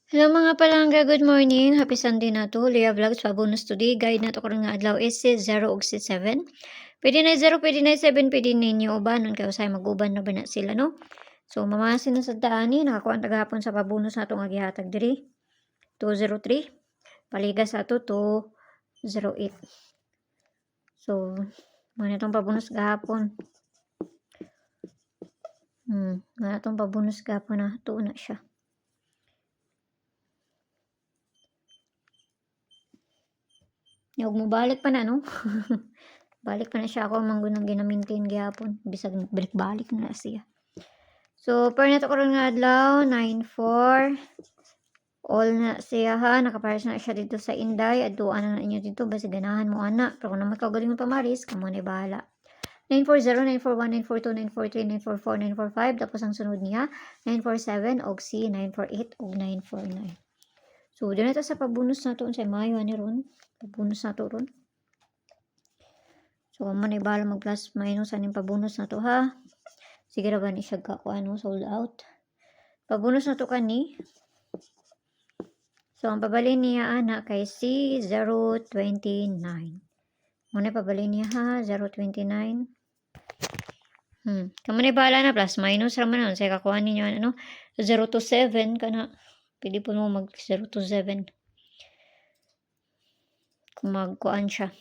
Hello mga palangga, good morning. Happy Sunday na to. Leah Vlogs, pa-bonus today. Guide na to karon nga adlaw is 0 ug 7. Pwede na 0, pwede na 7, pwede ninyo ubanon kay usay mag-uban na ba na sila, no? So mamasin na sa daani, nakakuha ang tagahapon sa pa-bonus nato nga gihatag diri. 203. Paligas ato 208. So mo na tong pa-bonus gahapon. Na tong pa-bonus gahapon na to na siya. Huwag mo balik pa na, no? Balik pa na siya ako manggunang ginamintain gihapon. Bisag balik na siya. So, per na to karon nga adlaw, 9-4. All na siya ha. Nakapares na siya dito sa Inday. Aduan na inyo dito. Basta ganahan mo anak. Pero kung naman kagaling mo pamaris, kamo na bahala. 940, 941, 942, 943, 944, 945. Tapos ang sunod niya, 947, og C, 948, og 949. So, doon na ito sa pabunus na to. Sa Mayo, ni ron. Pabunus na to ron. So, man ibala mag plus minus aning pabonus na to ha. Sige ra ba ni siya ka sold out. Pabonus na to kani. So, ang pabalin niya ana kay C029. Muna pabalin niya ha, 029. Kamo ni bahala na plus minus ra man nun. Say kakuha ninyo ano, 0 to 7 kana. Pwede po mo mag 0 to 7. Kung magkuan siya.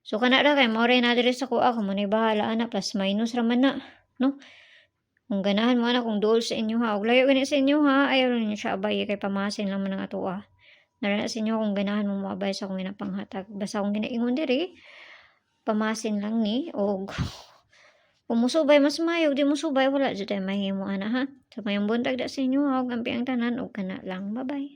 So, kana ra kay maoray na diri sa kuha, kamo ni bahala ana plus minus ra man na, no? Kung ganahan mo na kung duol sa inyo ha, og layo gani sa inyo ha, ayaw niyo siya abay kay pamasin lang man ang ato ah. Nara sa inyo kung ganahan mo moabay sa akong ginapanghatag. Basta akong ginaingon diri, pamasin lang ni og kung musubay mas mayo, di musubay wala jud tay mahimo ana ha. So mayong buntag da sa inyo ha, og ampi ang tanan og kana lang. Bye-bye.